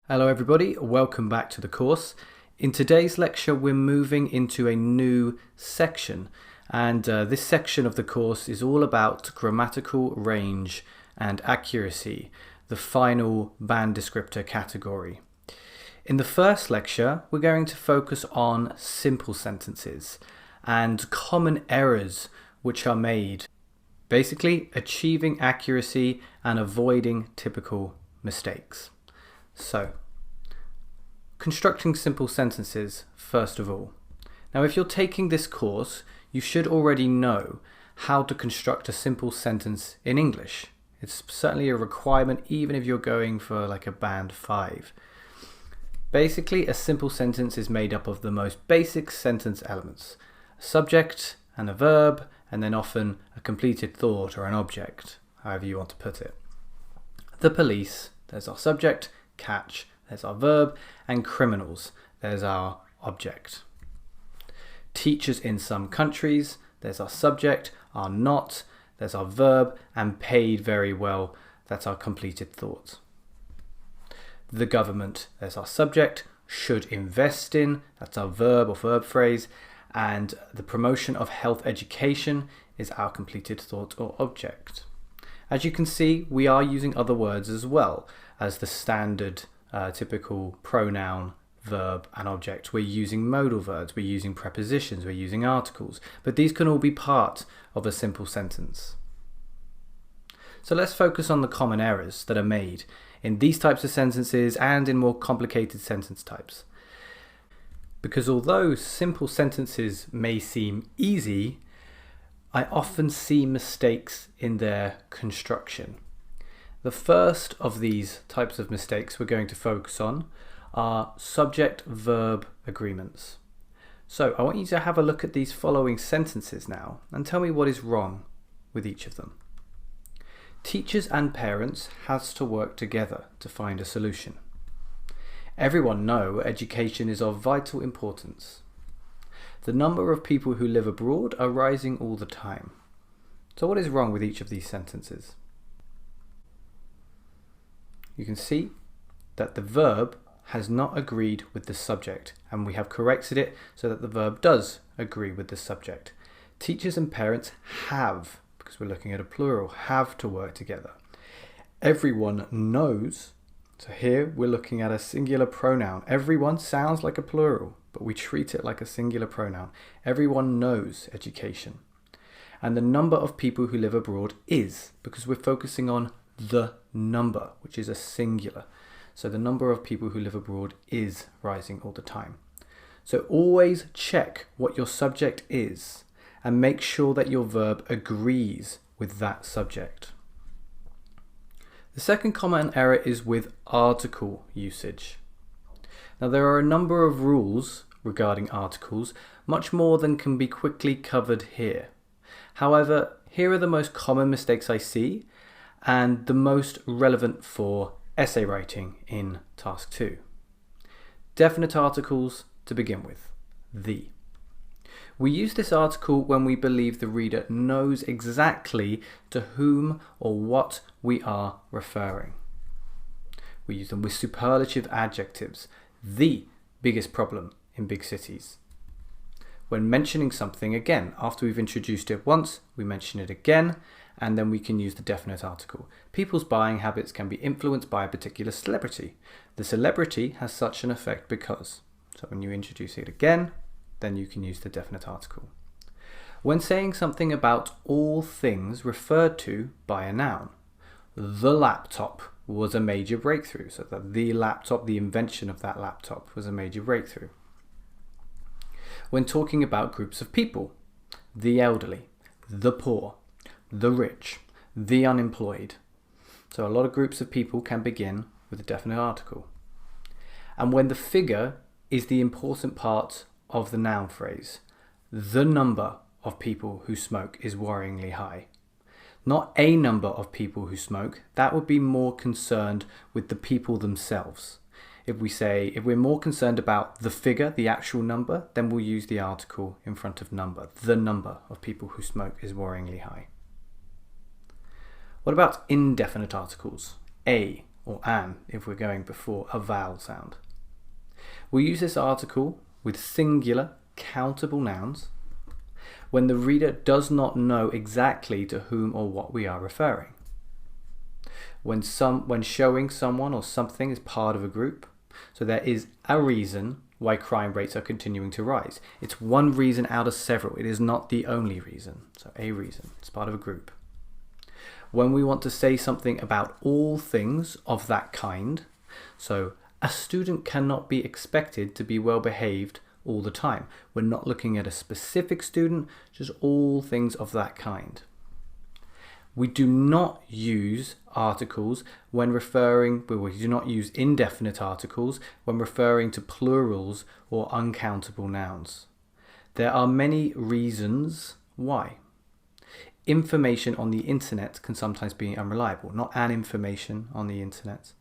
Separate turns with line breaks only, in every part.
Hello everybody, welcome back to the course. In today's lecture we're moving into a new section, and this section of the course is all about grammatical range and accuracy, the final band descriptor category. In the first lecture we're going to focus on simple sentences and common errors which are made, basically achieving accuracy and avoiding typical mistakes. So, constructing simple sentences first of all. Now, if you're taking this course, you should already know how to construct a simple sentence in English. It's certainly a requirement even if you're going for like a band 5. Basically, a simple sentence is made up of the most basic sentence elements: a subject and a verb, and then often a completed thought or an object, however you want to put it. The police, there's our subject. Catch, there's our verb, and criminals, there's our object. Teachers in some countries, there's our subject, are not, there's our verb, and paid very well, that's our completed thought. The government, there's our subject, should invest in, that's our verb or verb phrase, and the promotion of health education is our completed thought or object. As you can see, we are using other words as well as the standard typical pronoun, verb and object. We're using modal verbs, we're using prepositions, we're using articles, but these can all be part of a simple sentence. So let's focus on the common errors that are made in these types of sentences and in more complicated sentence types. Because although simple sentences may seem easy, I often see mistakes in their construction. The first of these types of mistakes we're going to focus on are subject-verb agreements. So I want you to have a look at these following sentences now and tell me what is wrong with each of them. Teachers and parents has to work together to find a solution. Everyone know education is of vital importance. The number of people who live abroad are rising all the time. So what is wrong with each of these sentences? You can see that the verb has not agreed with the subject, and we have corrected it so that the verb does agree with the subject. Teachers and parents have, because we're looking at a plural, have to work together. Everyone knows, so here we're looking at a singular pronoun. Everyone sounds like a plural, but we treat it like a singular pronoun. Everyone knows education. And the number of people who live abroad is, because we're focusing on the number, which is a singular. So the number of people who live abroad is rising all the time. So always check what your subject is and make sure that your verb agrees with that subject. The second common error is with article usage. Now there are a number of rules regarding articles, much more than can be quickly covered here. However, here are the most common mistakes I see and the most relevant for essay writing in task 2. Definite articles to begin with, the. We use this article when we believe the reader knows exactly to whom or what we are referring. We use them with superlative adjectives, the biggest problem in big cities. When mentioning something again, after we've introduced it once, we mention it again, and then we can use the definite article. People's buying habits can be influenced by a particular celebrity. The celebrity has such an effect because. So when you introduce it again, then you can use the definite article. When saying something about all things referred to by a noun, the laptop was a major breakthrough. So that the laptop, the invention of that laptop, was a major breakthrough. When talking about groups of people, the elderly, the poor, the rich, the unemployed. So a lot of groups of people can begin with a definite article. And when the figure is the important part of the noun phrase, the number of people who smoke is worryingly high. Not a number of people who smoke, that would be more concerned with the people themselves. If we're more concerned about the figure, the actual number, then we'll use the article in front of number. The number of people who smoke is worryingly high. What about indefinite articles? A, or an if we're going before a vowel sound. We use this article with singular, countable nouns when the reader does not know exactly to whom or what we are referring. When showing someone or something is part of a group, so there is a reason why crime rates are continuing to rise. It's one reason out of several. It is not the only reason. So a reason. It's part of a group. When we want to say something about all things of that kind, so a student cannot be expected to be well behaved all the time. We're not looking at a specific student, just all things of that kind. We do not use articles when referring, we do not use indefinite articles when referring to plurals or uncountable nouns. There are many reasons why. Information on the internet can sometimes be unreliable, not an information on the internet.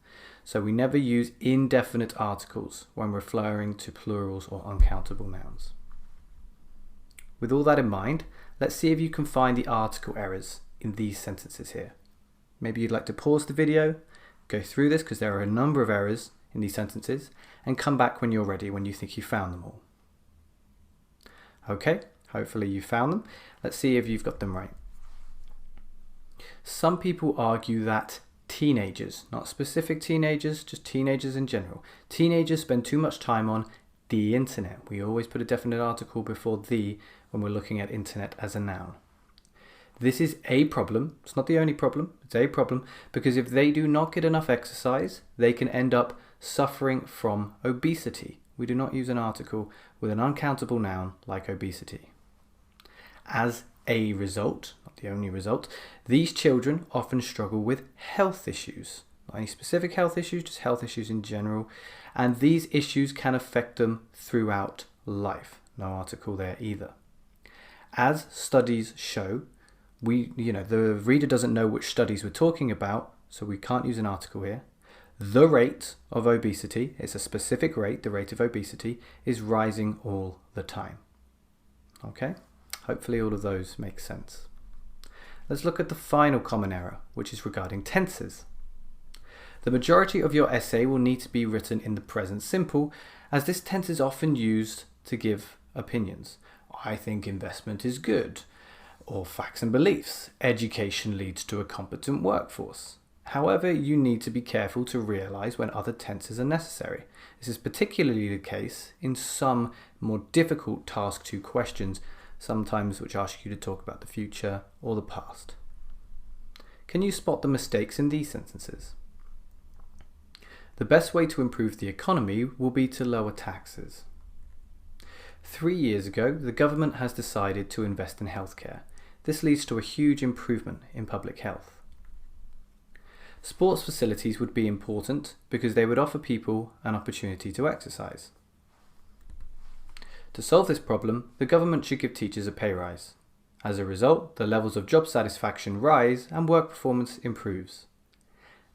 So we never use indefinite articles when referring to plurals or uncountable nouns. With all that in mind, let's see if you can find the article errors in these sentences here. Maybe you'd like to pause the video, go through this because there are a number of errors in these sentences, and come back when you're ready, when you think you found them all. Okay, hopefully you found them. Let's see if you've got them right. Some people argue that teenagers, not specific teenagers, just teenagers in general, teenagers spend too much time on the internet. We always put a definite article before the when we're looking at internet as a noun. This is a problem. It's not the only problem. It's a problem because if they do not get enough exercise, they can end up suffering from obesity. We do not use an article with an uncountable noun like obesity. As a result, not the only result, these children often struggle with health issues. Not any specific health issues, just health issues in general. And these issues can affect them throughout life. No article there either. As studies show, the reader doesn't know which studies we're talking about, so we can't use an article here. The rate of obesity, it's a specific rate, the rate of obesity, is rising all the time. Okay, hopefully all of those make sense. Let's look at the final common error, which is regarding tenses. The majority of your essay will need to be written in the present simple, as this tense is often used to give opinions. I think investment is good. Or facts and beliefs. Education leads to a competent workforce. However, you need to be careful to realize when other tenses are necessary. This is particularly the case in some more difficult task 2 questions, sometimes which ask you to talk about the future or the past. Can you spot the mistakes in these sentences? The best way to improve the economy will be to lower taxes. 3 years ago, the government has decided to invest in healthcare. This leads to a huge improvement in public health. Sports facilities would be important because they would offer people an opportunity to exercise. To solve this problem, the government should give teachers a pay rise. As a result, the levels of job satisfaction rise and work performance improves.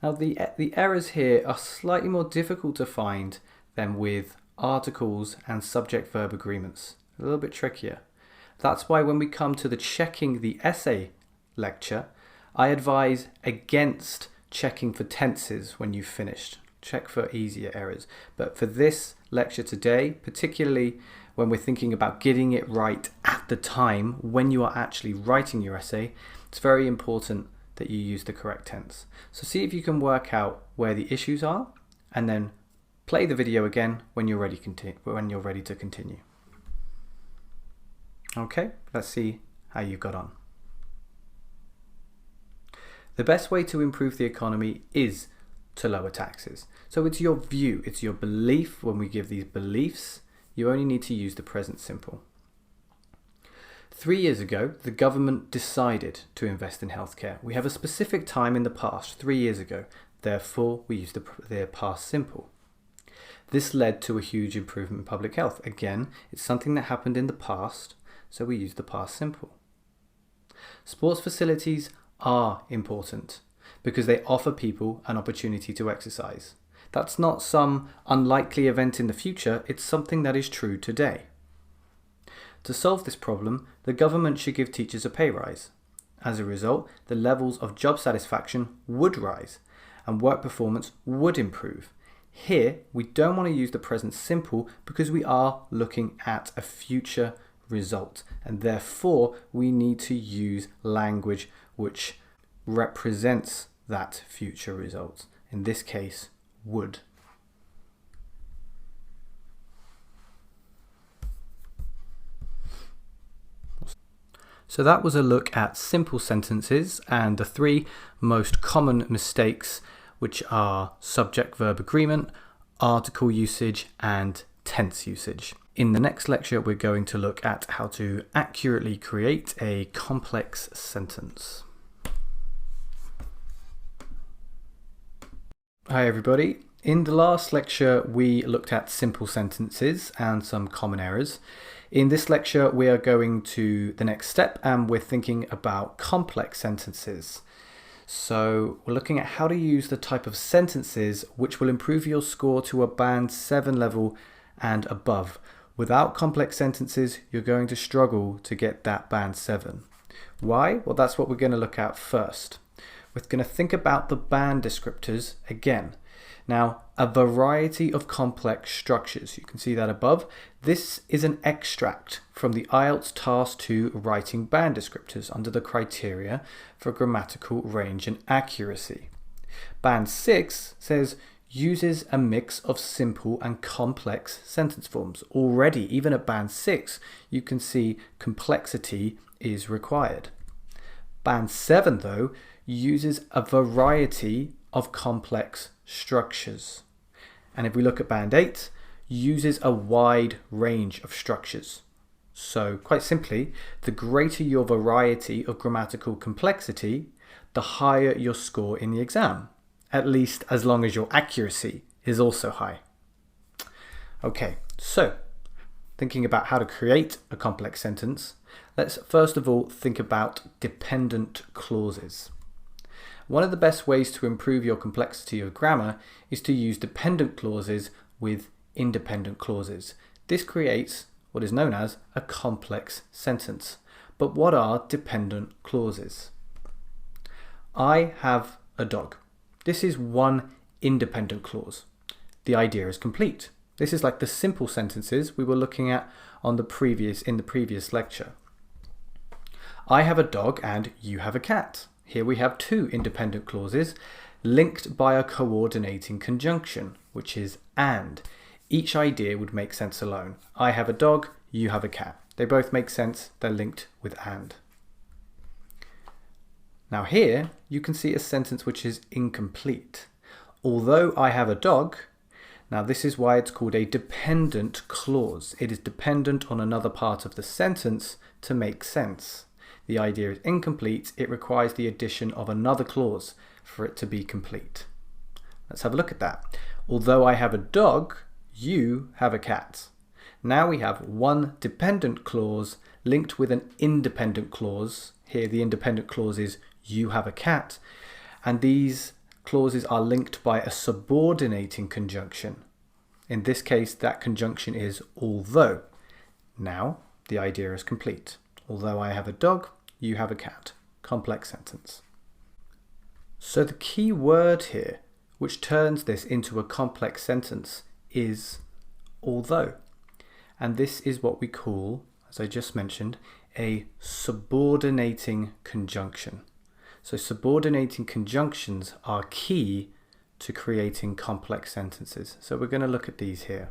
Now the errors here are slightly more difficult to find than with articles and subject-verb agreements. A little bit trickier. That's why when we come to the checking the essay lecture, I advise against checking for tenses when you've finished. Check for easier errors. But for this lecture today, particularly when we're thinking about getting it right at the time when you are actually writing your essay, it's very important that you use the correct tense. So see if you can work out where the issues are and then play the video again when you're ready to continue. Okay, let's see how you got on. The best way to improve the economy is to lower taxes. So it's your view, it's your belief. When we give these beliefs, you only need to use the present simple. 3 years ago, the government decided to invest in healthcare. We have a specific time in the past, 3 years ago. Therefore, we use the past simple. This led to a huge improvement in public health. Again, it's something that happened in the past, so we use the past simple. Sports facilities are important because they offer people an opportunity to exercise. That's not some unlikely event in the future, it's something that is true today. To solve this problem, the government should give teachers a pay rise. As a result, the levels of job satisfaction would rise, and work performance would improve. Here, we don't want to use the present simple because we are looking at a future result, and therefore we need to use language which represents that future result. In this case, would. So that was a look at simple sentences and the three most common mistakes, which are subject-verb agreement, article usage, and tense usage. In the next lecture, we're going to look at how to accurately create a complex sentence. Hi everybody. In the last lecture, we looked at simple sentences and some common errors. In this lecture, we are going to the next step and we're thinking about complex sentences. So we're looking at how to use the type of sentences which will improve your score to a band 7 level and above. Without complex sentences, you're going to struggle to get that band 7. Why? Well, that's what we're going to look at first. We're going to think about the band descriptors again. Now, a variety of complex structures. You can see that above. This is an extract from the IELTS Task 2 Writing Band Descriptors under the criteria for grammatical range and accuracy. Band 6 says uses a mix of simple and complex sentence forms. Already, even at Band 6, you can see complexity is required. Band 7, though, uses a variety of complex structures. And if we look at Band 8, uses a wide range of structures. So quite simply, the greater your variety of grammatical complexity, the higher your score in the exam, at least as long as your accuracy is also high. Okay, so thinking about how to create a complex sentence, let's first of all think about dependent clauses. One of the best ways to improve your complexity of grammar is to use dependent clauses with independent clauses. This creates what is known as a complex sentence. But what are dependent clauses? I have a dog. This is one independent clause. The idea is complete. This is like the simple sentences we were looking at in the previous lecture. I have a dog and you have a cat. Here we have two independent clauses linked by a coordinating conjunction, which is and. Each idea would make sense alone. I have a dog, you have a cat. They both make sense, they're linked with and. Now here, you can see a sentence which is incomplete. Although I have a dog, now this is why it's called a dependent clause. It is dependent on another part of the sentence to make sense. The idea is incomplete, it requires the addition of another clause for it to be complete. Let's have a look at that. Although I have a dog, you have a cat. Now we have one dependent clause linked with an independent clause. Here the independent clause is you have a cat, and these clauses are linked by a subordinating conjunction. In this case, that conjunction is although. Now the idea is complete. Although I have a dog, you have a cat. Complex sentence. So the key word here, which turns this into a complex sentence, is although. And this is what we call, as I just mentioned, a subordinating conjunction. So subordinating conjunctions are key to creating complex sentences. So we're going to look at these here.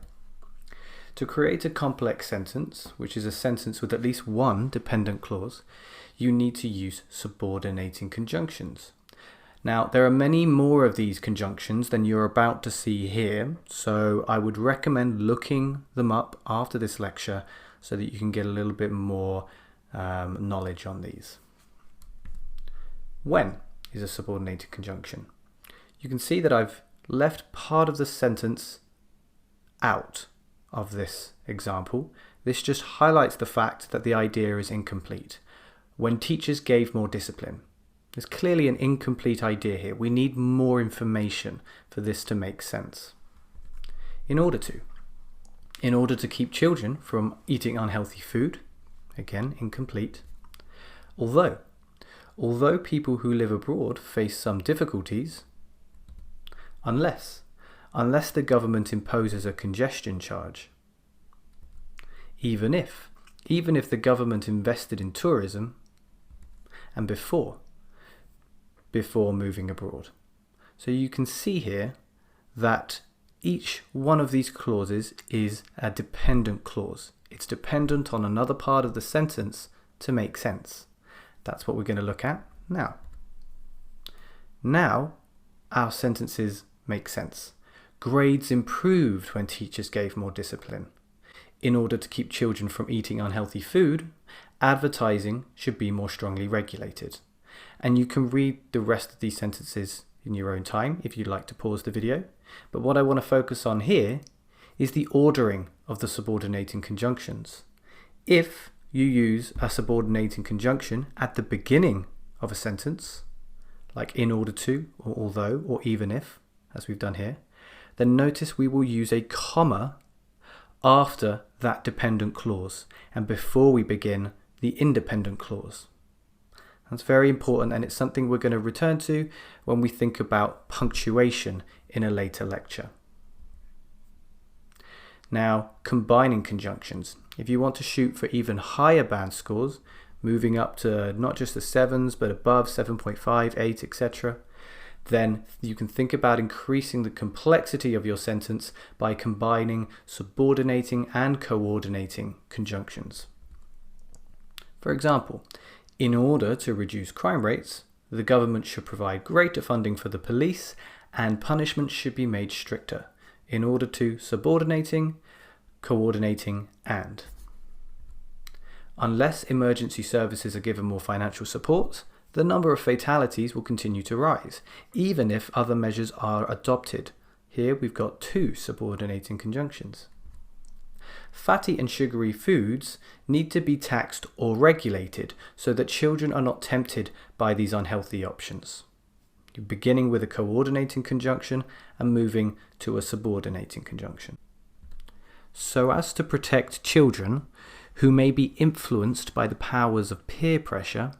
To create a complex sentence, which is a sentence with at least one dependent clause, you need to use subordinating conjunctions. Now, there are many more of these conjunctions than you're about to see here, so I would recommend looking them up after this lecture so that you can get a little bit more knowledge on these. When is a subordinated conjunction? You can see that I've left part of the sentence out of this example. This just highlights the fact that the idea is incomplete. When teachers gave more discipline. There's clearly an incomplete idea here. We need more information for this to make sense. In order to keep children from eating unhealthy food, again, incomplete. Although people who live abroad face some difficulties, unless the government imposes a congestion charge. Even if the government invested in tourism, and before moving abroad. So you can see here that each one of these clauses is a dependent clause. It's dependent on another part of the sentence to make sense. That's what we're going to look at now. Now our sentences make sense. Grades improved when teachers gave more discipline. In order to keep children from eating unhealthy food, advertising should be more strongly regulated. And you can read the rest of these sentences in your own time if you'd like to pause the video. But what I want to focus on here is the ordering of the subordinating conjunctions. If you use a subordinating conjunction at the beginning of a sentence, like in order to, or although, or even if, as we've done here, then notice we will use a comma after that dependent clause and before we begin the independent clause. That's very important, and it's something we're going to return to when we think about punctuation in a later lecture. Now, combining conjunctions. If you want to shoot for even higher band scores, moving up to not just the 7s but above 7.5, 8, etc., then you can think about increasing the complexity of your sentence by combining subordinating and coordinating conjunctions. For example, in order to reduce crime rates, the government should provide greater funding for the police and punishments should be made stricter. In order to subordinating, coordinating, and. Unless emergency services are given more financial support, the number of fatalities will continue to rise, even if other measures are adopted. Here we've got two subordinating conjunctions. Fatty and sugary foods need to be taxed or regulated so that children are not tempted by these unhealthy options. You're beginning with a coordinating conjunction and moving to a subordinating conjunction. So as to protect children who may be influenced by the powers of peer pressure,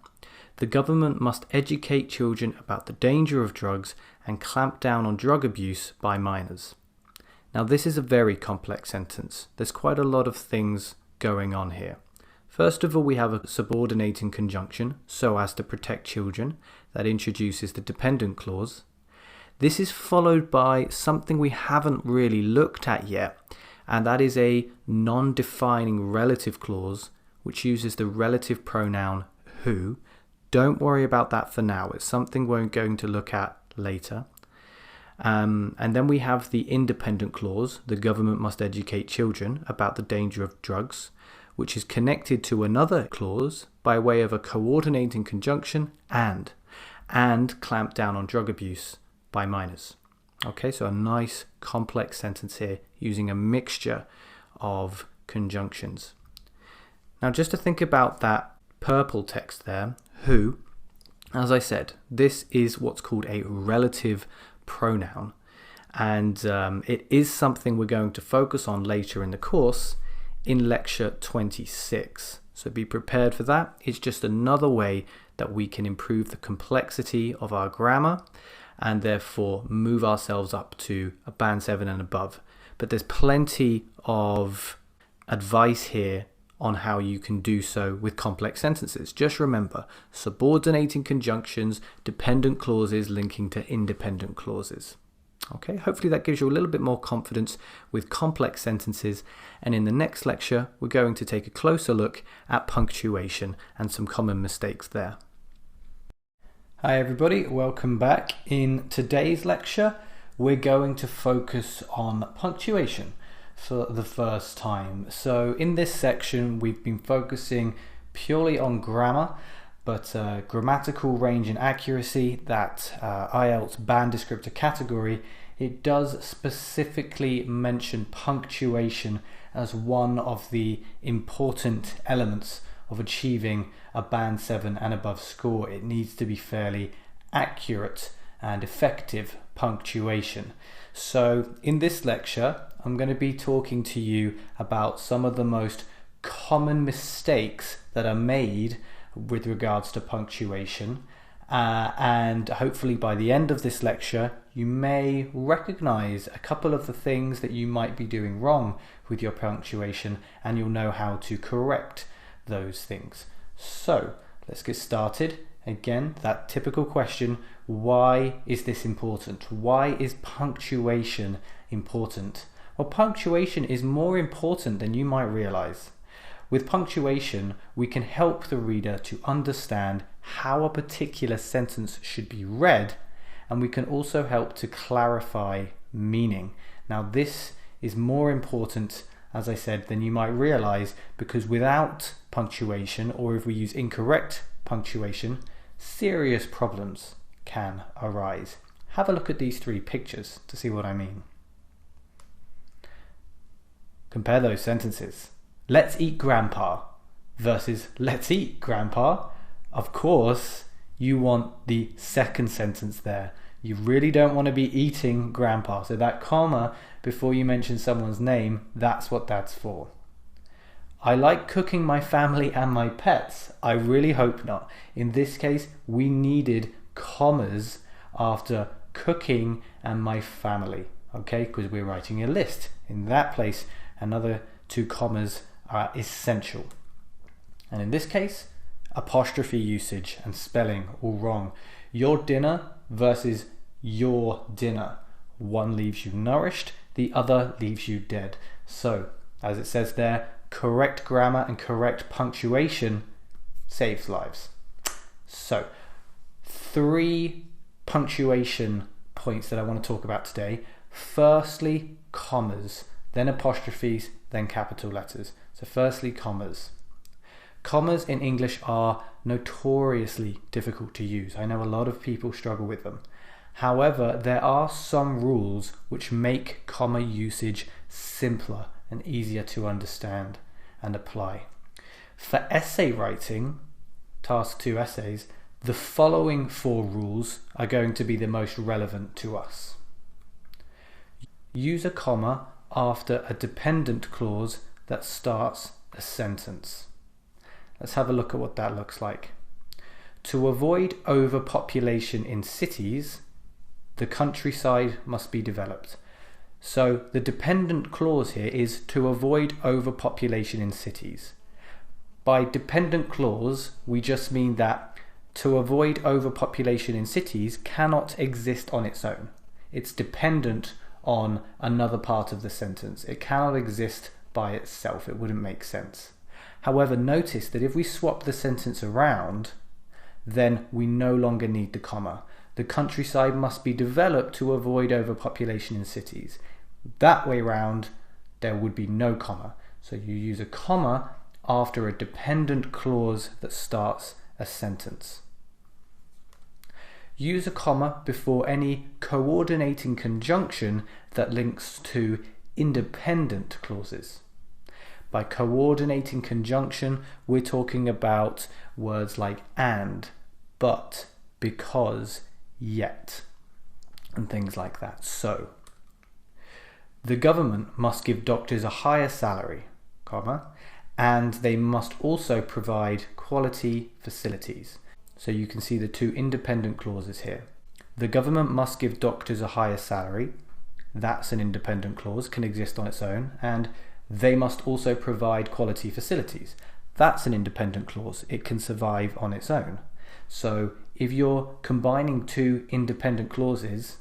the government must educate children about the danger of drugs and clamp down on drug abuse by minors. Now this is a very complex sentence. There's quite a lot of things going on here. First of all, we have a subordinating conjunction, so as to protect children, that introduces the dependent clause. This is followed by something we haven't really looked at yet, and that is a non-defining relative clause, which uses the relative pronoun who. Don't worry about that for now. It's something we're going to look at later. And then we have the independent clause, the government must educate children about the danger of drugs, which is connected to another clause by way of a coordinating conjunction and clamp down on drug abuse by minors. Okay, so a nice complex sentence here using a mixture of conjunctions. Now just to think about that purple text there, who, as I said, this is what's called a relative pronoun, and it is something we're going to focus on later in the course in lecture 26. So be prepared for that. It's just another way that we can improve the complexity of our grammar and therefore move ourselves up to a band 7 and above. But there's plenty of advice here on how you can do so with complex sentences. Just remember, subordinating conjunctions, dependent clauses linking to independent clauses. Okay, hopefully that gives you a little bit more confidence with complex sentences, and in the next lecture we're going to take a closer look at punctuation and some common mistakes there. Hi everybody, welcome back. In today's lecture we're going to focus on punctuation for the first time. So in this section we've been focusing purely on grammar, but grammatical range and accuracy, that IELTS band descriptor category, it does specifically mention punctuation as one of the important elements of achieving a band 7 and above score. It needs to be fairly accurate and effective punctuation. So in this lecture I'm going to be talking to you about some of the most common mistakes that are made with regards to punctuation, and hopefully by the end of this lecture you may recognize a couple of the things that you might be doing wrong with your punctuation, and you'll know how to correct those things. So let's get started. Again, that typical question, why is this important? Why is punctuation important? Well, punctuation is more important than you might realize. With punctuation, we can help the reader to understand how a particular sentence should be read, and we can also help to clarify meaning. Now, this is more important, as I said, than you might realize, because without punctuation, or if we use incorrect punctuation, serious problems can arise. Have a look at these three pictures to see what I mean. Compare those sentences. Let's eat grandpa versus let's eat grandpa. Of course, you want the second sentence there. You really don't want to be eating grandpa. So that comma before you mention someone's name, that's what that's for. I like cooking my family and my pets. I really hope not. In this case, we needed commas after cooking and my family, okay? Because we're writing a list. In that place, another two commas are essential. And in this case, apostrophe usage and spelling all wrong. Your dinner versus your dinner. One leaves you nourished, the other leaves you dead. So, as it says there, correct grammar and correct punctuation saves lives. So, 3 punctuation points that I want to talk about today. Firstly, commas, then apostrophes, then capital letters. So firstly, commas. Commas in English are notoriously difficult to use. I know a lot of people struggle with them. However, there are some rules which make comma usage simpler and easier to understand and apply. For essay writing, task 2 essays, the following 4 rules are going to be the most relevant to us. Use a comma after a dependent clause that starts a sentence. Let's have a look at what that looks like. To avoid overpopulation in cities, the countryside must be developed. So the dependent clause here is to avoid overpopulation in cities. By dependent clause, we just mean that to avoid overpopulation in cities cannot exist on its own. It's dependent on another part of the sentence. It cannot exist by itself. It wouldn't make sense. However, notice that if we swap the sentence around, then we no longer need the comma. The countryside must be developed to avoid overpopulation in cities. That way round, there would be no comma. So you use a comma after a dependent clause that starts a sentence. Use a comma before any coordinating conjunction that links to independent clauses. By coordinating conjunction, we're talking about words like and, but, because, yet, and things like that. So, the government must give doctors a higher salary, comma, and they must also provide quality facilities. So you can see the 2 independent clauses here. The government must give doctors a higher salary. That's an independent clause, can exist on its own. And they must also provide quality facilities. That's an independent clause. It can survive on its own. So if you're combining 2 independent clauses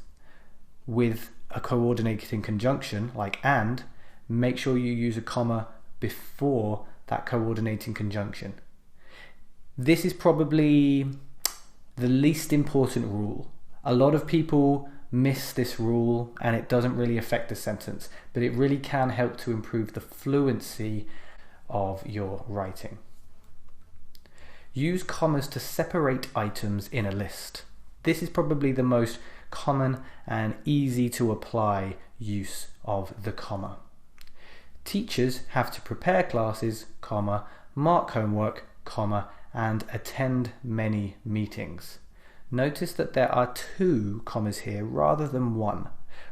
with a coordinating conjunction like and, make sure you use a comma before that coordinating conjunction. This is probably the least important rule. A lot of people miss this rule and it doesn't really affect the sentence, but it really can help to improve the fluency of your writing. Use commas to separate items in a list. This is probably the most common and easy to apply use of the comma. Teachers have to prepare classes, comma, mark homework, comma, and attend many meetings. Notice that there are 2 commas here rather than 1.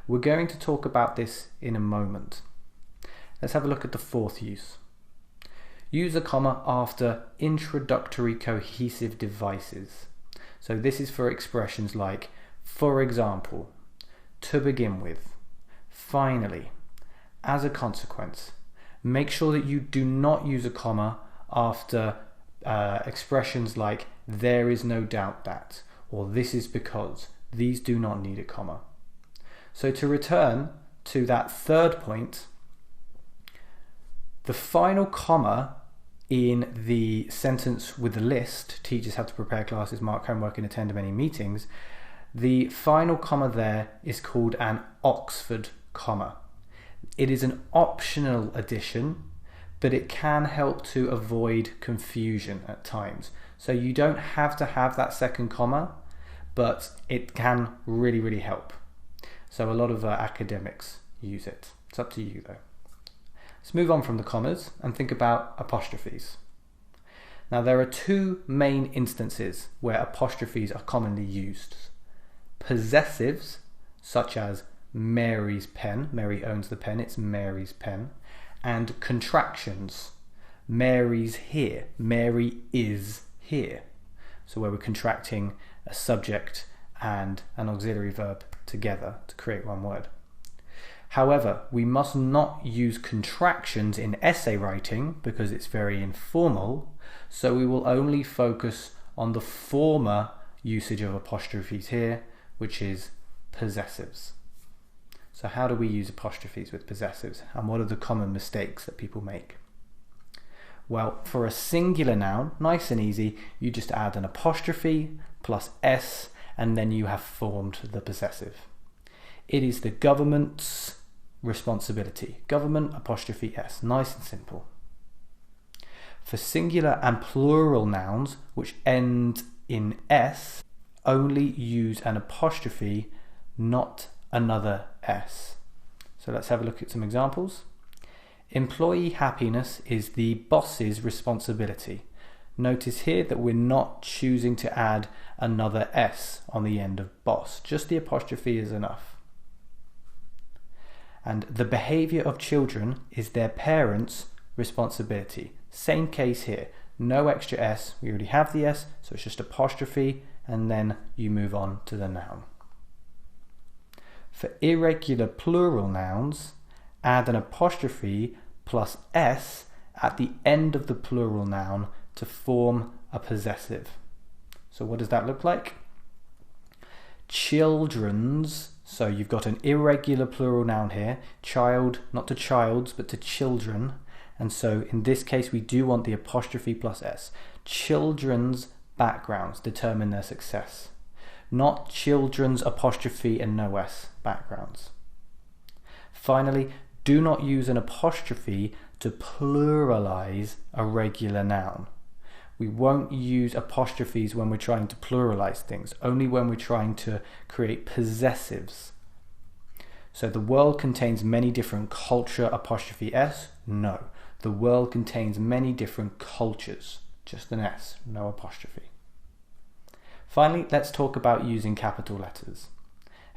We're going to talk about this in a moment. Let's have a look at the 4th use. Use a comma after introductory cohesive devices. So this is for expressions like, for example, to begin with, finally, as a consequence. Make sure that you do not use a comma after expressions like, there is no doubt that, or this is because. These do not need a comma. So to return to that third point, the final comma in the sentence with the list, teachers have to prepare classes, mark homework and attend many meetings, the final comma there is called an Oxford comma. It is an optional addition, but it can help to avoid confusion at times. So you don't have to have that second comma, but it can really, really help. So a lot of academics use it. It's up to you though. Let's move on from the commas and think about apostrophes. Now there are two main instances where apostrophes are commonly used. Possessives, such as Mary's pen, Mary owns the pen, it's Mary's pen, and contractions, Mary's here, Mary is here. So where we're contracting a subject and an auxiliary verb together to create one word. However, we must not use contractions in essay writing because it's very informal, so we will only focus on the former usage of apostrophes here, which is possessives. So how do we use apostrophes with possessives, and what are the common mistakes that people make? Well, for a singular noun, nice and easy, you just add an apostrophe plus s, and then you have formed the possessive. It is the government's responsibility. Government apostrophe s, nice and simple. For singular and plural nouns, which end in s, only use an apostrophe, not another s. So let's have a look at some examples. Employee happiness is the boss's responsibility. Notice here that we're not choosing to add another s on the end of boss. Just the apostrophe is enough. And the behavior of children is their parents' responsibility. Same case here. No extra s. We already have the s, so it's just apostrophe, and then you move on to the noun. For irregular plural nouns, add an apostrophe plus s at the end of the plural noun to form a possessive. So what does that look like? Children's, so you've got an irregular plural noun here, child, not to childs, but to children. And so in this case, we do want the apostrophe plus s. Children's backgrounds determine their success, not children's apostrophe and no s backgrounds. Finally, do not use an apostrophe to pluralize a regular noun. We won't use apostrophes when we're trying to pluralize things, only when we're trying to create possessives. So the world contains many different culture apostrophe s? No. The world contains many different cultures, just an s, no apostrophe. Finally, let's talk about using capital letters.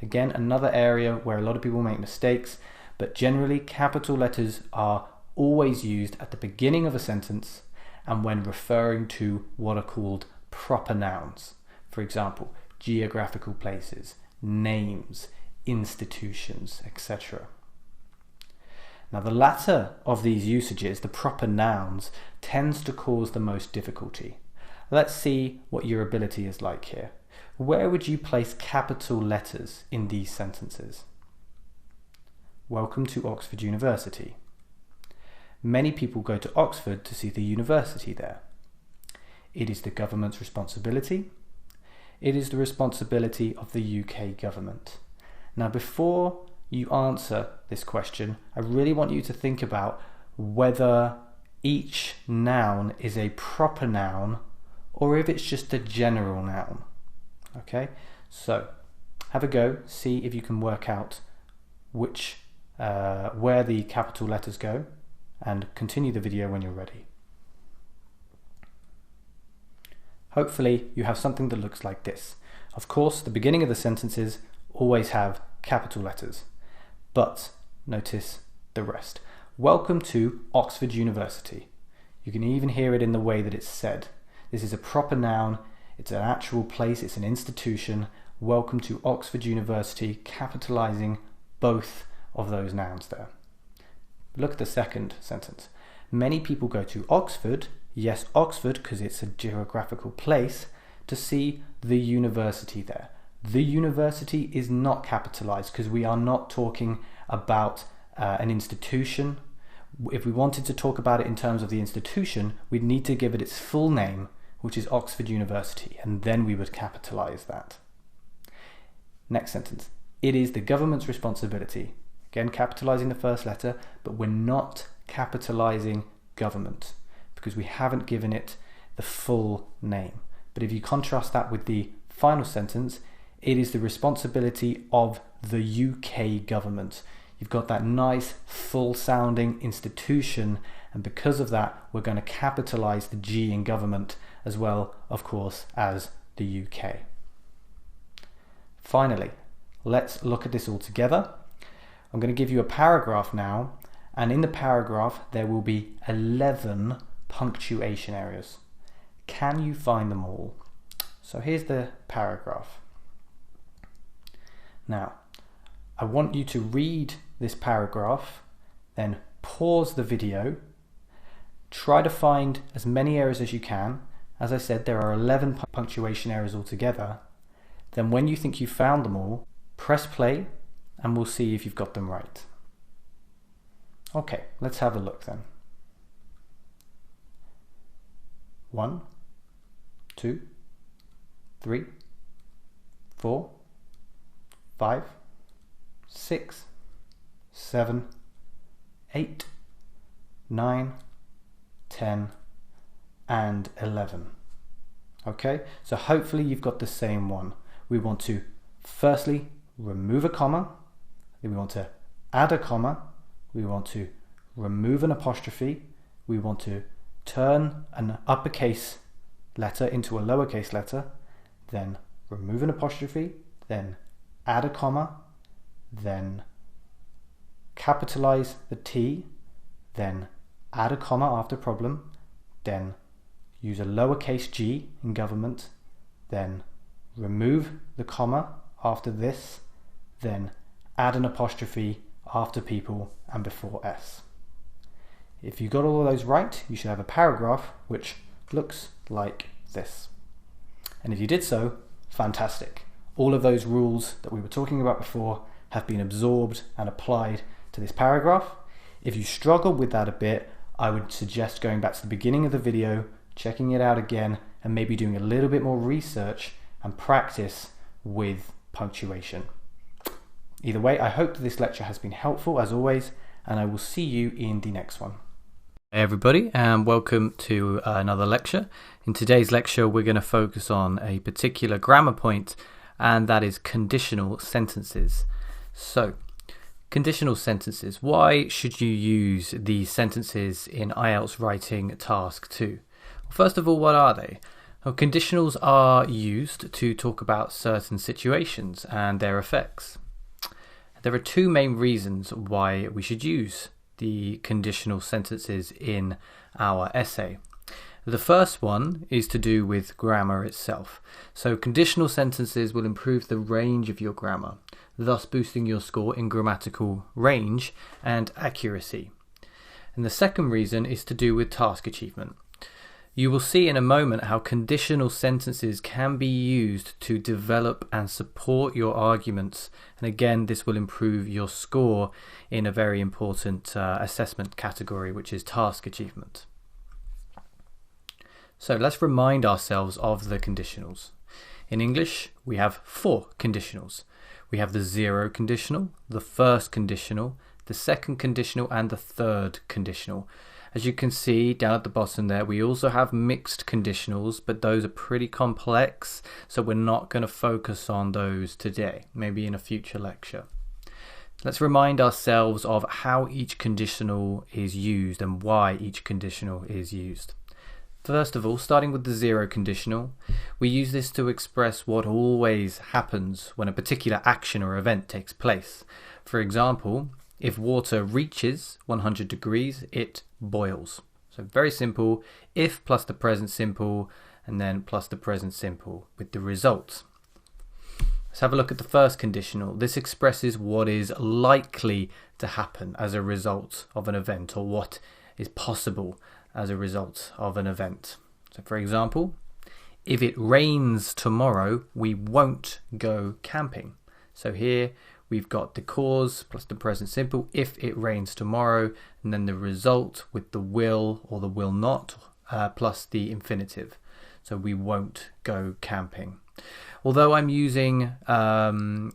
Again, another area where a lot of people make mistakes, but generally capital letters are always used at the beginning of a sentence and when referring to what are called proper nouns. For example, geographical places, names, institutions, etc. Now the latter of these usages, the proper nouns, tends to cause the most difficulty. Let's see what your ability is like here. Where would you place capital letters in these sentences? Welcome to Oxford University. Many people go to Oxford to see the university there. It is the government's responsibility. It is the responsibility of the UK government. Now before you answer this question, I really want you to think about whether each noun is a proper noun or if it's just a general noun. Okay, so have a go, see if you can work out where the capital letters go, and continue the video when you're ready. Hopefully you have something that looks like this. Of course, the beginning of the sentences always have capital letters, but notice the rest. Welcome to Oxford University. You can even hear it in the way that it's said. This is a proper noun. It's an actual place, it's an institution. Welcome to Oxford University, capitalizing both of those nouns there. Look at the second sentence. Many people go to Oxford, yes, Oxford, because it's a geographical place, to see the university there. The university is not capitalized because we are not talking about an institution. If we wanted to talk about it in terms of the institution, we'd need to give it its full name, which is Oxford University, and then we would capitalize that. Next sentence. It is the government's responsibility. Again, capitalizing the first letter, but we're not capitalizing government because we haven't given it the full name. But if you contrast that with the final sentence, it is the responsibility of the UK government. You've got that nice full sounding institution, and because of that we're going to capitalize the G in government as well, of course, as the UK. Finally, let's look at this all together. I'm going to give you a paragraph now, and in the paragraph there will be 11 punctuation errors. Can you find them all? So here's the paragraph. Now, I want you to read this paragraph, then pause the video, try to find as many errors as you can. As I said, there are 11 punctuation errors altogether. Then when you think you've found them all, press play and we'll see if you've got them right. Okay, let's have a look then. 1, 2, 3, 4, 5, 6, 7, 8, 9, 10, and 11. Okay, so hopefully you've got the same one. We want to firstly remove a comma, then we want to add a comma, we want to remove an apostrophe, we want to turn an uppercase letter into a lowercase letter, then remove an apostrophe, then add a comma, then capitalize the T, then add a comma after problem, then use a lowercase g in government, then remove the comma after this, then add an apostrophe after people and before s. If you got all of those right, you should have a paragraph which looks like this. And if you did so, fantastic. All of those rules that we were talking about before have been absorbed and applied to this paragraph. If you struggle with that a bit, I would suggest going back to the beginning of the video, checking it out again, and maybe doing a little bit more research and practice with punctuation. Either way, I hope that this lecture has been helpful as always, and I will see you in the next one. Hey everybody, and welcome to another lecture. In today's lecture we're going to focus on a particular grammar point, and that is conditional sentences. So, conditional sentences. Why should you use these sentences in IELTS writing task 2? Well, first of all, what are they? Well, conditionals are used to talk about certain situations and their effects. There are two main reasons why we should use the conditional sentences in our essay. The first one is to do with grammar itself. So conditional sentences will improve the range of your grammar, thus boosting your score in grammatical range and accuracy. And the second reason is to do with task achievement. You will see in a moment how conditional sentences can be used to develop and support your arguments, and again this will improve your score in a very important assessment category, which is task achievement. So let's remind ourselves of the conditionals. In English we have 4 conditionals. We have the 0 conditional, the first conditional, the second conditional, and the third conditional. As you can see down at the bottom there, we also have mixed conditionals, but those are pretty complex, so we're not going to focus on those today, maybe in a future lecture. Let's remind ourselves of how each conditional is used and why each conditional is used. First of all, starting with the 0 conditional, we use this to express what always happens when a particular action or event takes place. For example, if water reaches 100 degrees, it boils. So very simple, if plus the present simple, and then plus the present simple with the result. Let's have a look at the first conditional. This expresses what is likely to happen as a result of an event, or what is possible as a result of an event. So for example, if it rains tomorrow, we won't go camping. So here we've got the cause plus the present simple, if it rains tomorrow, and then the result with the will or the will not plus the infinitive. So we won't go camping. Although I'm using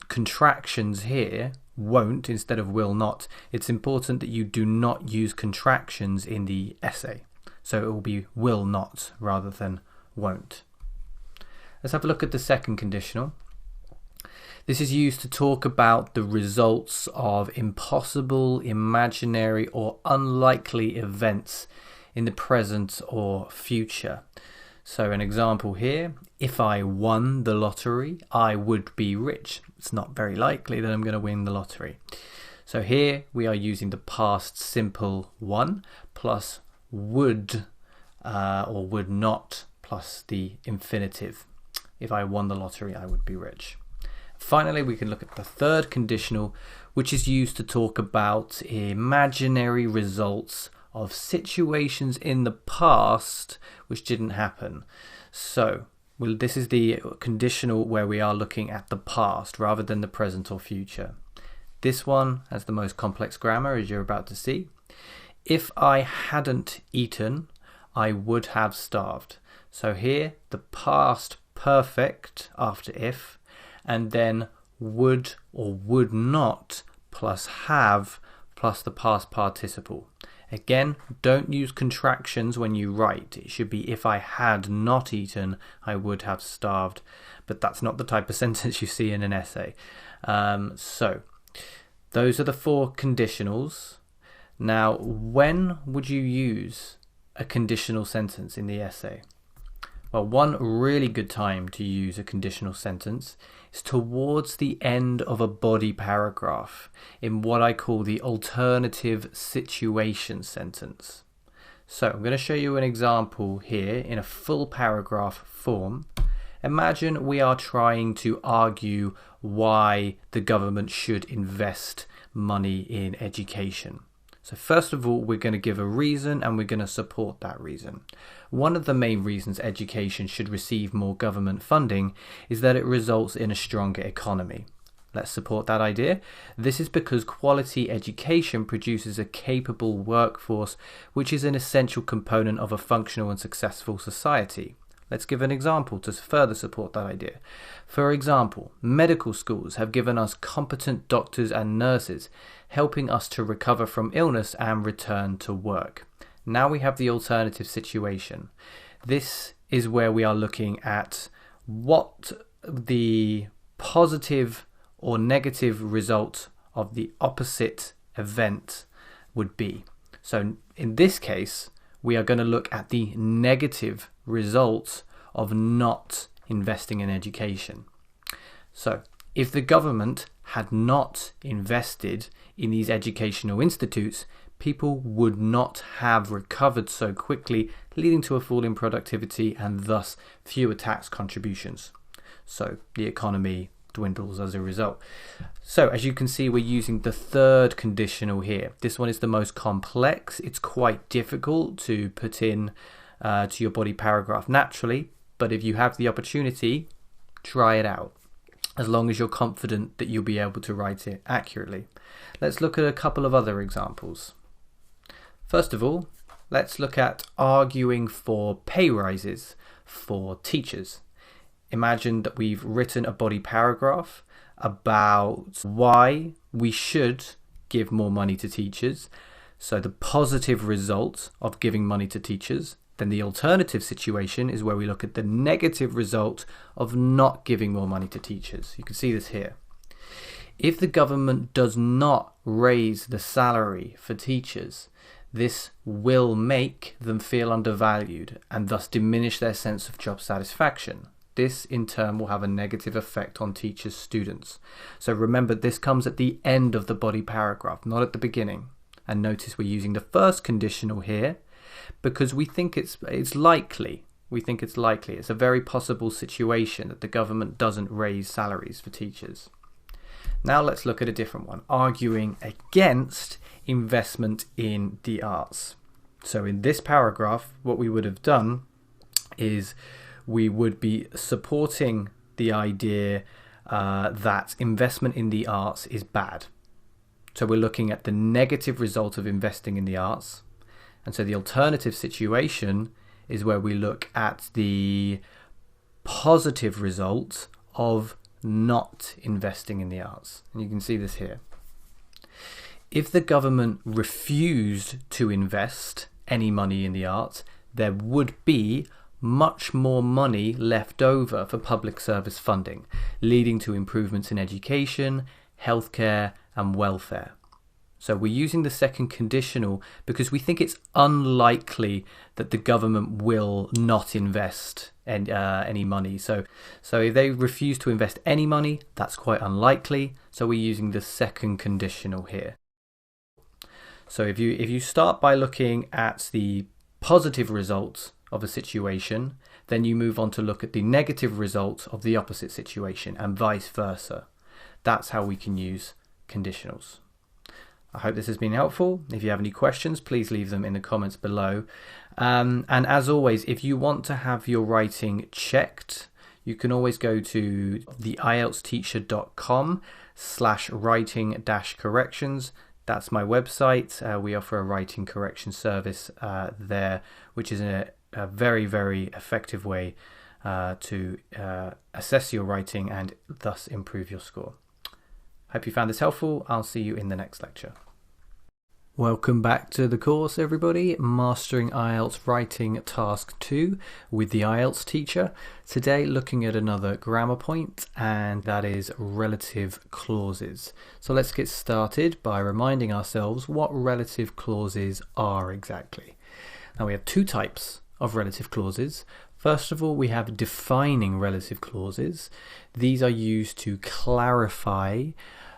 contractions here, won't instead of will not, it's important that you do not use contractions in the essay. So it will be will not rather than won't. Let's have a look at the second conditional. This is used to talk about the results of impossible, imaginary, or unlikely events in the present or future. So an example here, if I won the lottery, I would be rich. It's not very likely that I'm going to win the lottery. So here we are using the past simple one plus would or would not plus the infinitive. If I won the lottery, I would be rich. Finally, we can look at the third conditional, which is used to talk about imaginary results of situations in the past which didn't happen. So this is the conditional where we are looking at the past rather than the present or future. This one has the most complex grammar, as you're about to see. If I hadn't eaten, I would have starved. So here, the past perfect after if, and then would or would not plus have plus the past participle. Again, don't use contractions when you write. It should be if I had not eaten, I would have starved. But that's not the type of sentence you see in an essay. So those are the four conditionals. Now, when would you use a conditional sentence in the essay? Well, one really good time to use a conditional sentence is towards the end of a body paragraph in what I call the alternative situation sentence. So I'm going to show you an example here in a full paragraph form. Imagine we are trying to argue why the government should invest money in education. So first of all, we're going to give a reason and we're going to support that reason. One of the main reasons education should receive more government funding is that it results in a stronger economy. Let's support that idea. This is because quality education produces a capable workforce, which is an essential component of a functional and successful society. Let's give an example to further support that idea. For example, medical schools have given us competent doctors and nurses, helping us to recover from illness and return to work. Now we have the alternative situation. This is where we are looking at what the positive or negative result of the opposite event would be. So in this case, we are going to look at the negative result of not investing in education. So if the government had not invested in these educational institutes, people would not have recovered so quickly, leading to a fall in productivity and thus fewer tax contributions. So the economy dwindles as a result. So as you can see, we're using the third conditional here. This one is the most complex. It's quite difficult to put in to your body paragraph naturally, but if you have the opportunity, try it out, as long as you're confident that you'll be able to write it accurately. Let's look at a couple of other examples. First of all, let's look at arguing for pay rises for teachers. Imagine that we've written a body paragraph about why we should give more money to teachers. So the positive result of giving money to teachers. Then the alternative situation is where we look at the negative result of not giving more money to teachers. You can see this here. If the government does not raise the salary for teachers, this will make them feel undervalued and thus diminish their sense of job satisfaction. This in turn will have a negative effect on teachers' students. So remember, this comes at the end of the body paragraph, not at the beginning. And notice we're using the first conditional here because we think it's likely We think it's likely. It's a very possible situation that the government doesn't raise salaries for teachers. Now let's look at a different one, arguing against investment in the arts. So in this paragraph, what we would have done is we would be supporting the idea that investment in the arts is bad. So we're looking at the negative result of investing in the arts. And so the alternative situation is where we look at the positive result of not investing in the arts. And you can see this here. If the government refused to invest any money in the arts, there would be much more money left over for public service funding, leading to improvements in education, healthcare, and welfare. So we're using the second conditional because we think it's unlikely that the government will not invest any money. So if they refuse to invest any money, that's quite unlikely. So we're using the second conditional here. So if you start by looking at the positive results of a situation, then you move on to look at the negative results of the opposite situation and vice versa. That's how we can use conditionals. I hope this has been helpful. If you have any questions, please leave them in the comments below. And as always, if you want to have your writing checked, you can always go to the IELTSteacher.com/writing-corrections. That's my website. We offer a writing correction service there, which is a very, very effective way to assess your writing and thus improve your score. Hope you found this helpful. I'll see you in the next lecture. Welcome back to the course, everybody. Mastering IELTS Writing Task 2 with the IELTS teacher. Today looking at another grammar point, and that is relative clauses. So let's get started by reminding ourselves what relative clauses are exactly. Now we have two types of relative clauses. First of all, we have defining relative clauses. These are used to clarify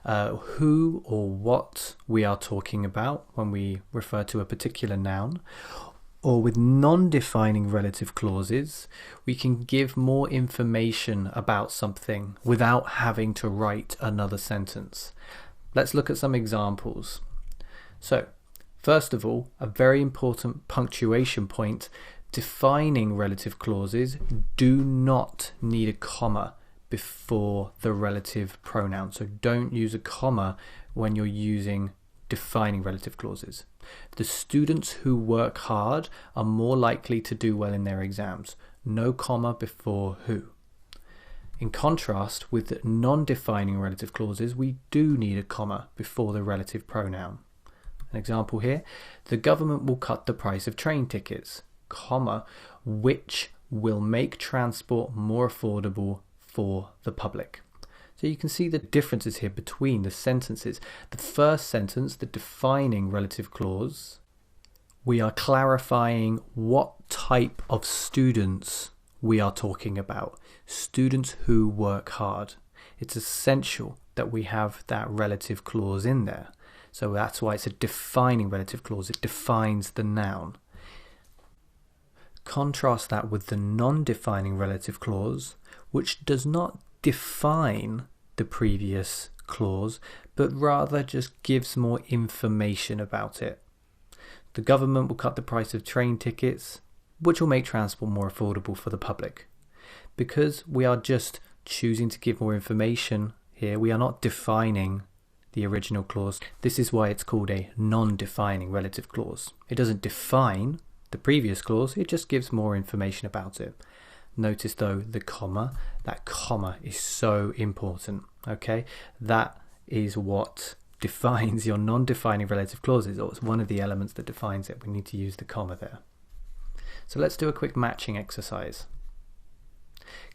who or what we are talking about when we refer to a particular noun. Or with non-defining relative clauses, we can give more information about something without having to write another sentence. Let's look at some examples. So, first of all, a very important punctuation point. Defining relative clauses do not need a comma before the relative pronoun. So don't use a comma when you're using defining relative clauses. The students who work hard are more likely to do well in their exams. No comma before who. In contrast, with non-defining relative clauses, we do need a comma before the relative pronoun. An example here, the government will cut the price of train tickets, comma, which will make transport more affordable for the public. So you can see the differences here between the sentences. The first sentence, the defining relative clause, we are clarifying what type of students we are talking about. Students who work hard. It's essential that we have that relative clause in there. So that's why it's a defining relative clause. It defines the noun. Contrast that with the non-defining relative clause, which does not define the previous clause, but rather just gives more information about it. The government will cut the price of train tickets, which will make transport more affordable for the public. Because we are just choosing to give more information here, we are not defining the original clause. This is why it's called a non-defining relative clause. It doesn't define the previous clause, it just gives more information about it. Notice though the comma, that comma is so important, okay? That is what defines your non-defining relative clauses, or it's one of the elements that defines it. We need to use the comma there. So let's do a quick matching exercise.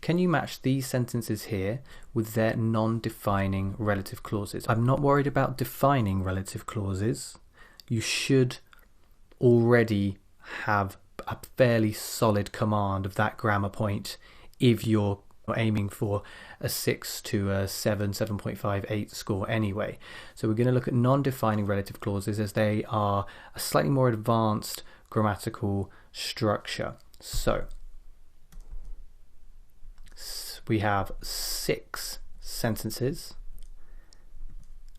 Can you match these sentences here with their non-defining relative clauses? I'm not worried about defining relative clauses. You should already have a fairly solid command of that grammar point if you're aiming for a 6 to a 7, 7.5, 8 score anyway. So we're going to look at non-defining relative clauses as they are a slightly more advanced grammatical structure. So we have 6 sentences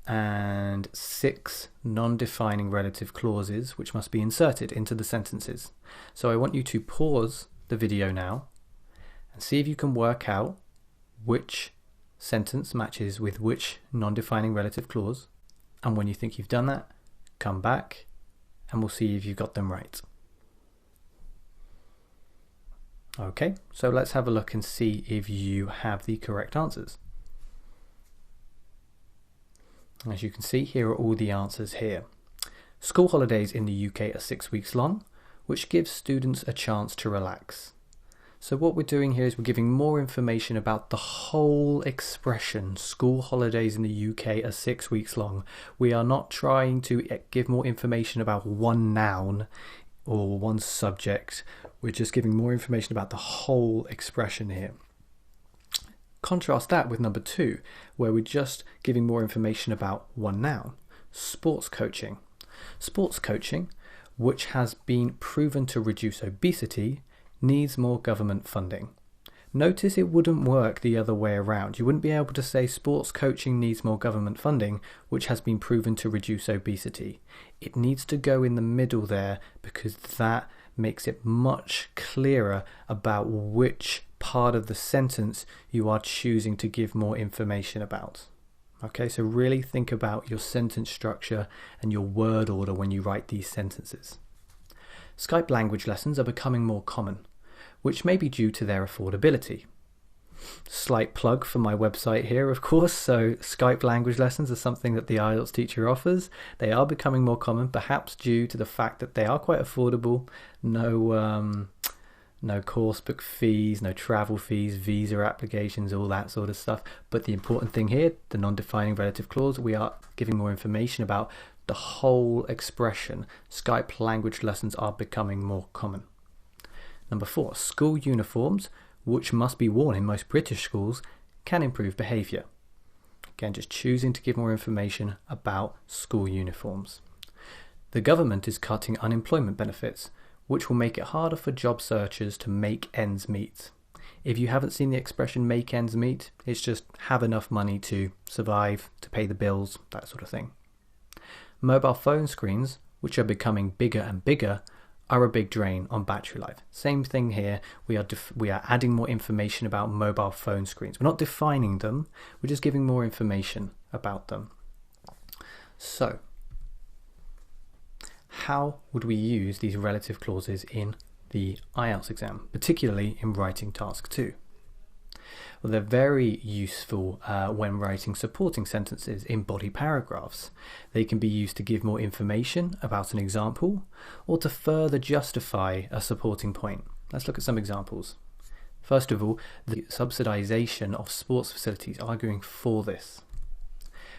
and 6 non-defining relative clauses which must be inserted into the sentences. So I want you to pause the video now and see if you can work out which sentence matches with which non-defining relative clause, and when you think you've done that, come back and we'll see if you've got them right. Okay, so let's have a look and see if you have the correct answers. As you can see, here are all the answers here. School holidays in the UK are 6 weeks long, which gives students a chance to relax. So what we're doing here is we're giving more information about the whole expression. School holidays in the UK are 6 weeks long. We are not trying to give more information about one noun or one subject. We're just giving more information about the whole expression here. Contrast that with number 2, where we're just giving more information about one noun, sports coaching. Sports coaching, which has been proven to reduce obesity, needs more government funding. Notice it wouldn't work the other way around. You wouldn't be able to say sports coaching needs more government funding, which has been proven to reduce obesity. It needs to go in the middle there because that makes it much clearer about which part of the sentence you are choosing to give more information about. Okay, so really think about your sentence structure and your word order when you write these sentences. Skype language lessons are becoming more common, which may be due to their affordability. Slight plug for my website here, of course. So Skype language lessons are something that the IELTS teacher offers. They are becoming more common, perhaps due to the fact that they are quite affordable. No course book fees, no travel fees, visa applications, all that sort of stuff. But the important thing here, the non-defining relative clause, we are giving more information about the whole expression. Skype language lessons are becoming more common. Number 4, school uniforms, which must be worn in most British schools, can improve behaviour. Again, just choosing to give more information about school uniforms. The government is cutting unemployment benefits, which will make it harder for job searchers to make ends meet. If you haven't seen the expression make ends meet, it's just have enough money to survive, to pay the bills, that sort of thing. Mobile phone screens, which are becoming bigger and bigger, are a big drain on battery life. Same thing here, we are adding more information about mobile phone screens. We're not defining them, we're just giving more information about them. So, how would we use these relative clauses in the IELTS exam, particularly in writing task 2? Well, they're very useful when writing supporting sentences in body paragraphs. They can be used to give more information about an example or to further justify a supporting point. Let's look at some examples. First of all, the subsidisation of sports facilities, arguing for this.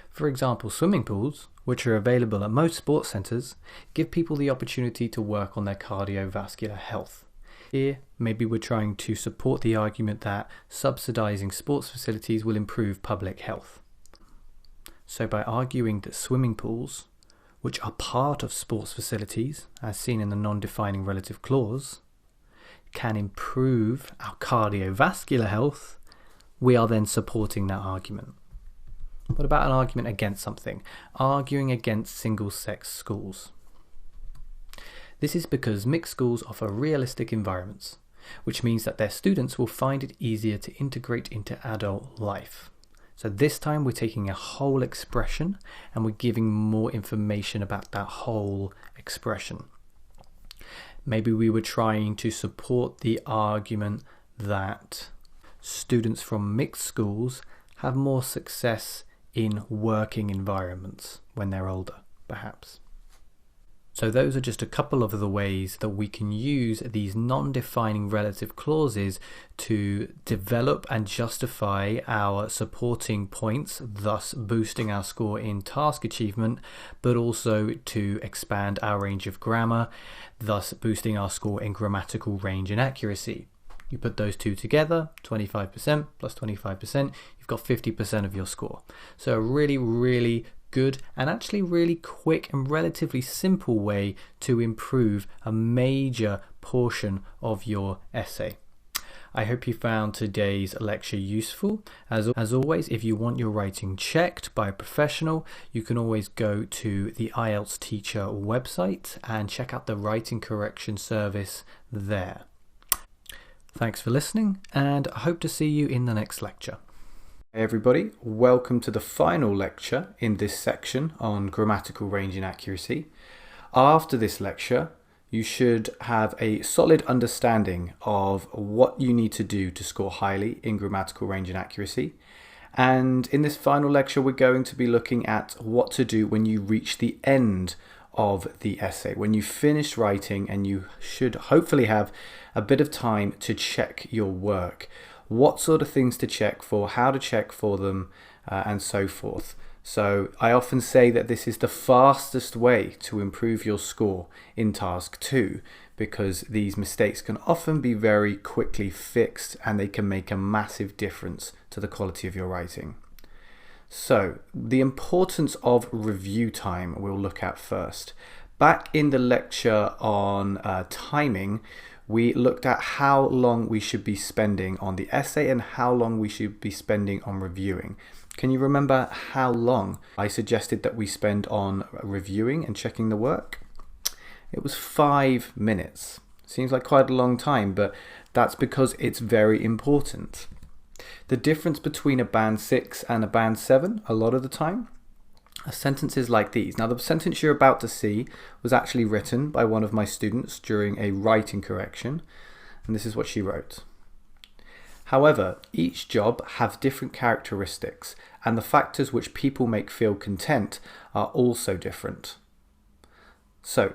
For example, swimming pools, which are available at most sports centres, give people the opportunity to work on their cardiovascular health. Here, maybe we're trying to support the argument that subsidising sports facilities will improve public health. So by arguing that swimming pools, which are part of sports facilities, as seen in the non-defining relative clause, can improve our cardiovascular health, we are then supporting that argument. What about an argument against something? Arguing against single-sex schools. This is because mixed schools offer realistic environments, which means that their students will find it easier to integrate into adult life. So this time we're taking a whole expression and we're giving more information about that whole expression. Maybe we were trying to support the argument that students from mixed schools have more success in working environments when they're older, perhaps. So those are just a couple of the ways that we can use these non-defining relative clauses to develop and justify our supporting points, thus boosting our score in task achievement, but also to expand our range of grammar, thus boosting our score in grammatical range and accuracy. You put those two together, 25% plus 25%, you've got 50% of your score. So a really, really good and actually really quick and relatively simple way to improve a major portion of your essay. I hope you found today's lecture useful. As always, if you want your writing checked by a professional, you can always go to the IELTS Teacher website and check out the writing correction service there. Thanks for listening, and I hope to see you in the next lecture. Hey everybody, welcome to the final lecture in this section on grammatical range and accuracy. After this lecture, you should have a solid understanding of what you need to do to score highly in grammatical range and accuracy. And in this final lecture, we're going to be looking at what to do when you reach the end of the essay, when you finish writing, and you should hopefully have a bit of time to check your work. What sort of things to check for, how to check for them, and so forth. So I often say that this is the fastest way to improve your score in task 2, because these mistakes can often be very quickly fixed and they can make a massive difference to the quality of your writing. So the importance of review time we'll look at first. Back in the lecture on timing, we looked at how long we should be spending on the essay and how long we should be spending on reviewing. Can you remember how long I suggested that we spend on reviewing and checking the work? It was 5 minutes. Seems like quite a long time, but that's because it's very important. The difference between a band 6 and a band 7, a lot of the time, are sentences like these. Now, the sentence you're about to see was actually written by one of my students during a writing correction, and this is what she wrote. However, each job have different characteristics, and the factors which people make feel content are also different. So,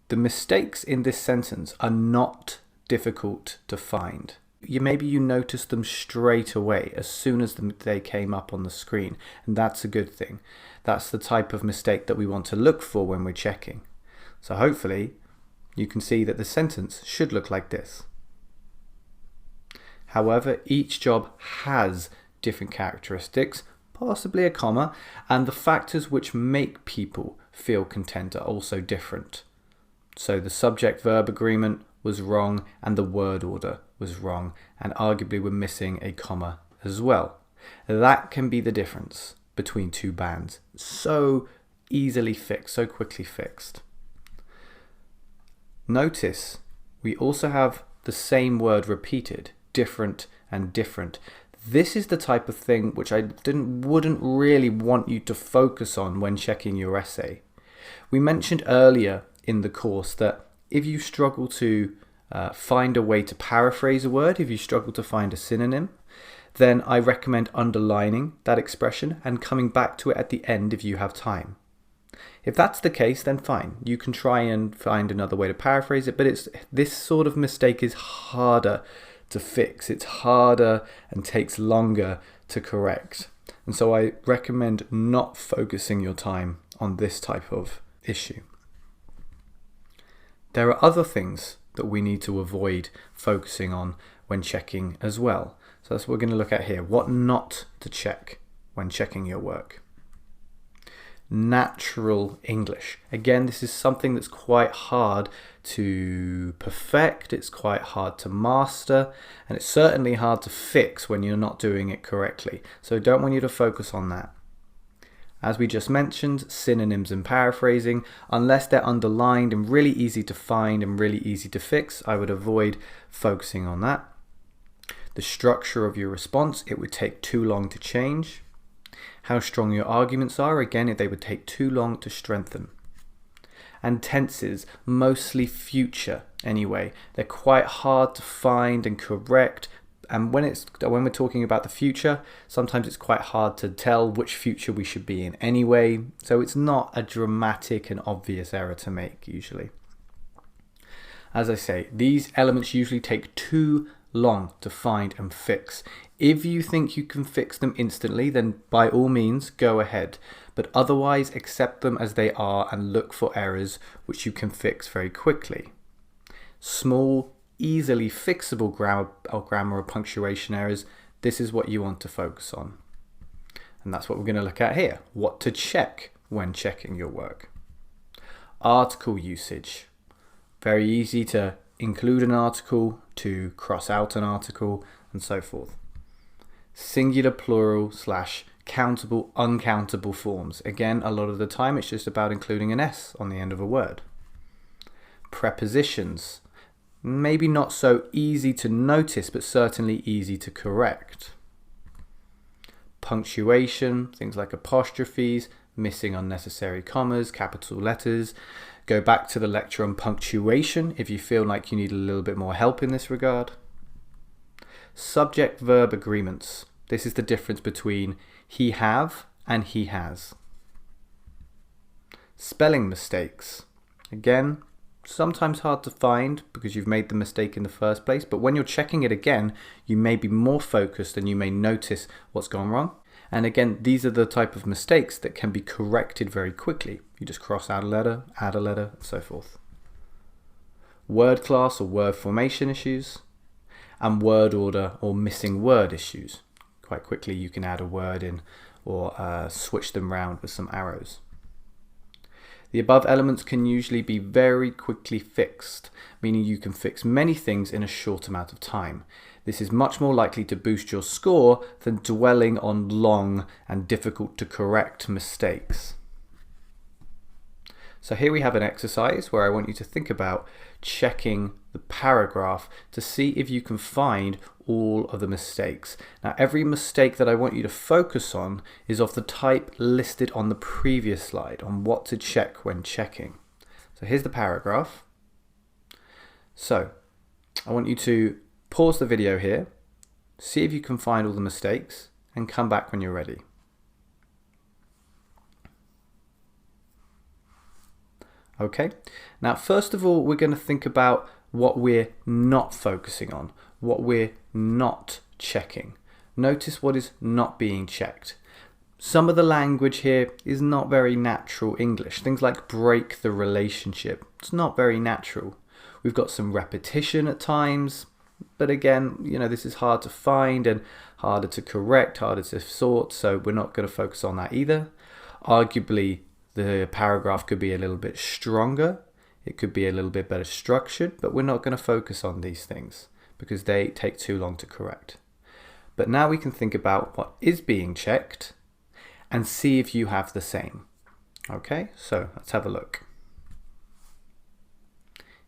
the mistakes in this sentence are not difficult to find. Maybe you notice them straight away as soon as they came up on the screen, and that's a good thing. That's the type of mistake that we want to look for when we're checking. So hopefully you can see that the sentence should look like this. However, each job has different characteristics, possibly a comma, and the factors which make people feel content are also different. So the subject-verb agreement was wrong and the word order was wrong, and arguably we're missing a comma as well. That can be the difference between two bands. So easily fixed, so quickly fixed. Notice we also have the same word repeated, different and different. This is the type of thing which I wouldn't really want you to focus on when checking your essay. We mentioned earlier in the course that if you struggle to find a way to paraphrase a word, if you struggle to find a synonym, then I recommend underlining that expression and coming back to it at the end if you have time. If that's the case, then fine. You can try and find another way to paraphrase it, but this sort of mistake is harder to fix. It's harder and takes longer to correct. And so I recommend not focusing your time on this type of issue. There are other things that we need to avoid focusing on when checking as well. So that's what we're going to look at here. What not to check when checking your work. Natural English. Again, this is something that's quite hard to perfect, it's quite hard to master, and it's certainly hard to fix when you're not doing it correctly. So I don't want you to focus on that. As we just mentioned, synonyms and paraphrasing, unless they're underlined and really easy to find and really easy to fix, I would avoid focusing on that. The structure of your response, it would take too long to change. How strong your arguments are, again, they would take too long to strengthen. And tenses, mostly future anyway, they're quite hard to find and correct. And when we're talking about the future, sometimes it's quite hard to tell which future we should be in anyway. So it's not a dramatic and obvious error to make usually. As I say, these elements usually take too long to find and fix. If you think you can fix them instantly, then by all means go ahead. But otherwise accept them as they are and look for errors which you can fix very quickly. Small, easily fixable grammar or punctuation errors, this is what you want to focus on. And that's what we're going to look at here. What to check when checking your work. Article usage. Very easy to include an article to cross out an article, and so forth. Singular, plural, / countable, uncountable forms. Again, a lot of the time it's just about including an S on the end of a word. Prepositions. Maybe not so easy to notice, but certainly easy to correct. Punctuation, things like apostrophes, missing unnecessary commas, capital letters. Go back to the lecture on punctuation if you feel like you need a little bit more help in this regard. Subject-verb agreements. This is the difference between he have and he has. Spelling mistakes. Again, sometimes hard to find because you've made the mistake in the first place, but when you're checking it again, you may be more focused and you may notice what's gone wrong. And again, these are the type of mistakes that can be corrected very quickly. You just cross out a letter, add a letter, and so forth. Word class or word formation issues, and word order or missing word issues. Quite quickly you can add a word in or switch them around with some arrows. The above elements can usually be very quickly fixed, meaning you can fix many things in a short amount of time. This is much more likely to boost your score than dwelling on long and difficult to correct mistakes. So here we have an exercise where I want you to think about checking the paragraph to see if you can find all of the mistakes. Now, every mistake that I want you to focus on is of the type listed on the previous slide on what to check when checking. So here's the paragraph. So I want you to pause the video here, see if you can find all the mistakes, and come back when you're ready. Okay, now first of all, we're going to think about what we're not focusing on, what we're not checking. Notice what is not being checked. Some of the language here is not very natural English. Things like break the relationship. It's not very natural. We've got some repetition at times, but again, this is hard to find and harder to correct, harder to sort, so we're not going to focus on that either. Arguably, the paragraph could be a little bit stronger. It could be a little bit better structured, but we're not going to focus on these things because they take too long to correct. But now we can think about what is being checked and see if you have the same. Okay, so let's have a look.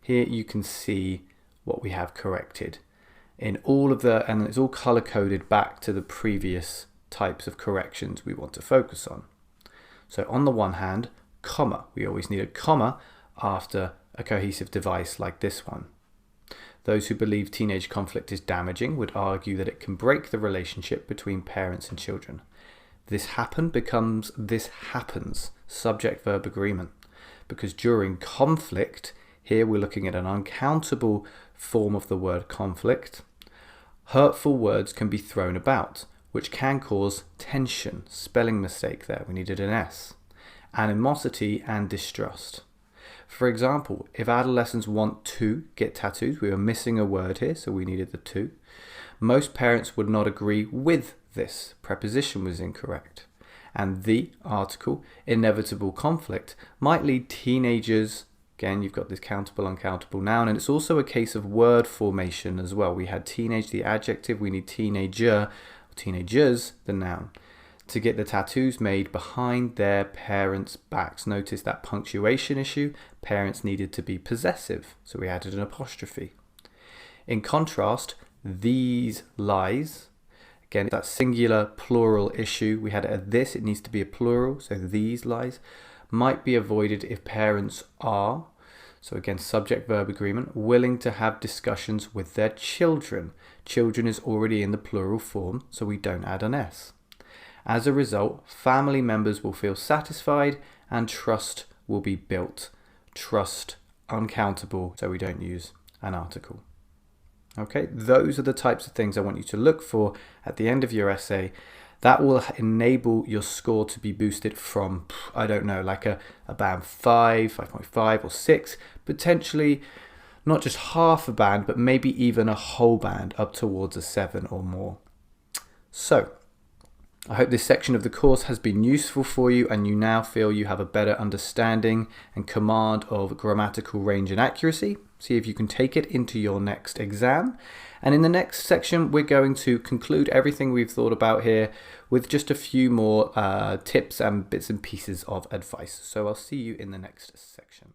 Here you can see what we have corrected in all of and it's all color coded back to the previous types of corrections we want to focus on. So on the one hand, comma. We always need a comma after a cohesive device like this one. Those who believe teenage conflict is damaging would argue that it can break the relationship between parents and children. This happen becomes this happens, subject-verb agreement, because during conflict, here we're looking at an uncountable form of the word conflict, hurtful words can be thrown about, which can cause tension, spelling mistake there, we needed an S, animosity and distrust. For example, if adolescents want to get tattoos, we were missing a word here, so we needed the to. Most parents would not agree with this. Preposition was incorrect. And the article, inevitable conflict, might lead teenagers, again, you've got this countable, uncountable noun, and it's also a case of word formation as well. We had teenage, the adjective, we need teenager, teenagers, the noun, to get the tattoos made behind their parents' backs. Notice that punctuation issue, parents needed to be possessive, so we added an apostrophe. In contrast, these lies, again, that singular plural issue, we had a this, it needs to be a plural, so these lies, might be avoided if parents are, so again, subject-verb agreement, willing to have discussions with their children. Children is already in the plural form, so we don't add an S. As a result, family members will feel satisfied and trust will be built. Trust, uncountable, so we don't use an article. Okay, those are the types of things I want you to look for at the end of your essay. That will enable your score to be boosted from, I don't know, like a band 5, 5.5 or 6, potentially not just half a band, but maybe even a whole band up towards a 7 or more. So, I hope this section of the course has been useful for you and you now feel you have a better understanding and command of grammatical range and accuracy. See if you can take it into your next exam. And in the next section, we're going to conclude everything we've thought about here with just a few more tips and bits and pieces of advice. So I'll see you in the next section.